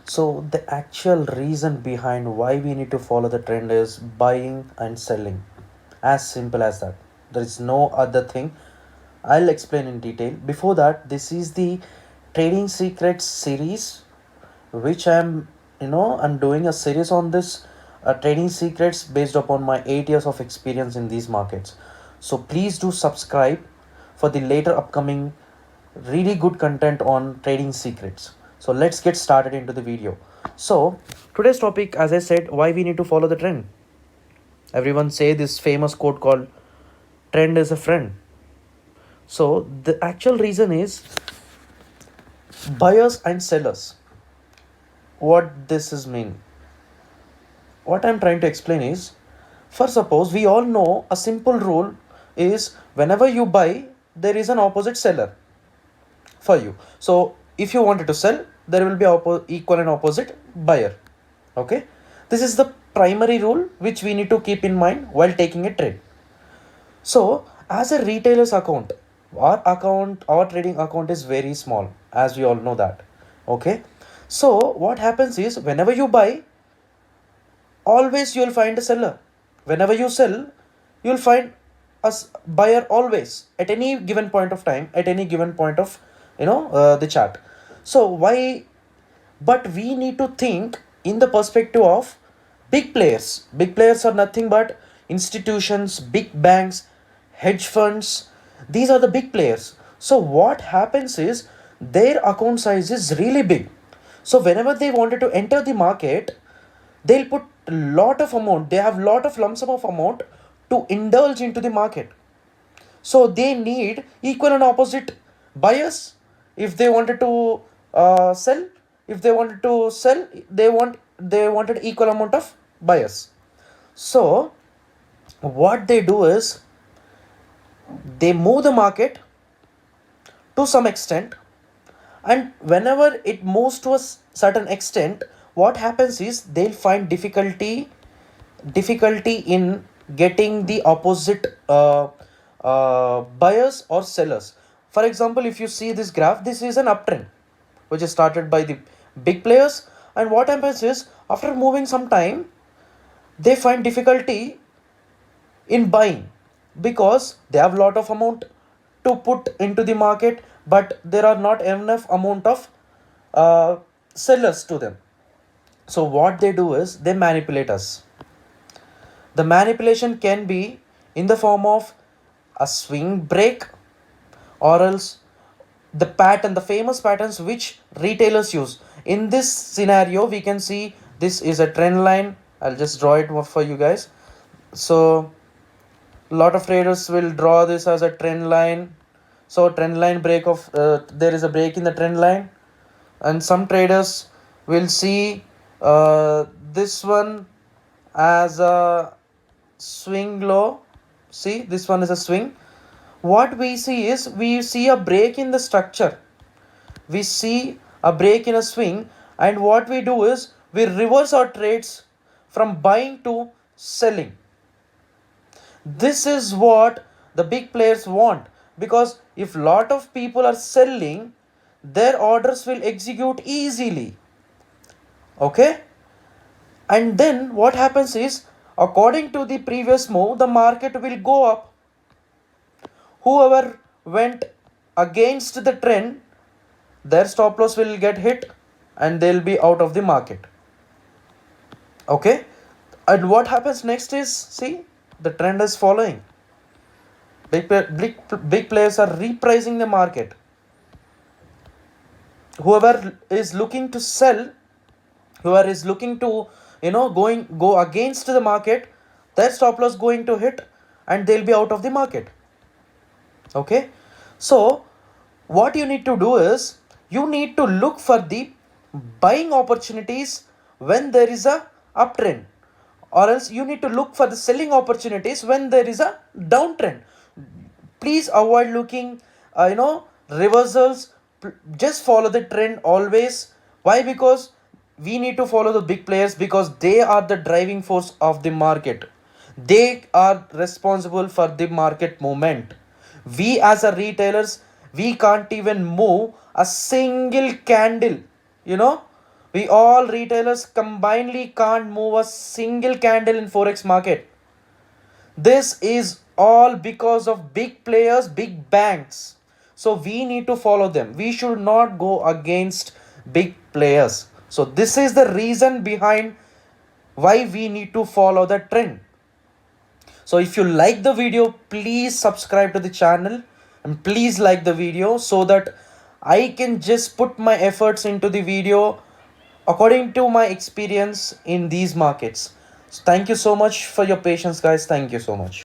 So the actual reason behind why we need to follow the trend is buying and selling. As simple as that. There is no other thing. I'll explain in detail. Before that, this is the trading secrets series, which I'm doing a series on this trading secrets based upon my 8 years of experience in these markets. So please do subscribe for the later upcoming really good content on trading secrets. So let's get started into the video. So today's topic, as I said, why we need to follow the trend. Everyone say this famous quote called trend is a friend. So the actual reason is buyers and sellers. What this is mean? What I'm trying to explain is, for suppose we all know a simple rule is whenever you buy, there is an opposite seller for you. So if you wanted to sell, there will be equal and opposite buyer. Okay, this is the primary rule which we need to keep in mind while taking a trade. So as a retailer's account, our trading account is very small, as we all know that. Okay, so what happens is whenever you buy, always you'll find a seller. Whenever you sell, you'll find a buyer always at any given point of time, at any given point of the chart. So why? But we need to think in the perspective of big players. Big players are nothing but institutions, big banks, hedge funds. These are the big players. So what happens is their account size is really big. So whenever they wanted to enter the market, they'll put a lot of amount. They have lot of lump sum of amount to indulge into the market. So they need equal and opposite buyers. If they wanted to sell, they wanted equal amount of buyers. So what they do is they move the market to some extent, and whenever it moves to a certain extent, what happens is they'll find difficulty in getting the opposite buyers or sellers. For example, if you see this graph, this is an uptrend which is started by the big players, and what happens is after moving some time, they find difficulty in buying because they have lot of amount to put into the market, but there are not enough amount of uh, sellers to them. So what they do is they manipulate us. The manipulation can be in the form of a swing break, or else the famous patterns which retailers use. In this scenario, we can see this is a trend line. I'll just draw it for you guys. So a lot of traders will draw this as a trend line. So trend line break of there is a break in the trend line, and some traders will see this one as a swing low. See, this one is a swing. What we see is we see a break in the structure, we see a break in a swing, and what we do is we reverse our trades from buying to selling. This is what the big players want, because if lot of people are selling, their orders will execute easily. Okay, and then what happens is according to the previous move, the market will go up. Whoever went against the trend, their stop loss will get hit and they'll be out of the market. Okay, and what happens next is, see, the trend is following. Big players are repricing the market. Whoever is looking to sell, whoever is looking to go against the market, their stop loss going to hit and they'll be out of the market. Okay, so what you need to do is you need to look for the buying opportunities when there is a uptrend, or else you need to look for the selling opportunities when there is a downtrend. Please avoid looking reversals. Just follow the trend always. Why? Because we need to follow the big players, because they are the driving force of the market. They are responsible for the market movement. We as a retailers, we can't even move a single candle, you know We all retailers combinedly can't move a single candle in Forex market. This is all because of big players, big banks. So we need to follow them. We should not go against big players. So this is the reason behind why we need to follow the trend. So if you like the video, please subscribe to the channel and please like the video so that I can just put my efforts into the video according to my experience in these markets. So thank you so much for your patience, guys. Thank you so much.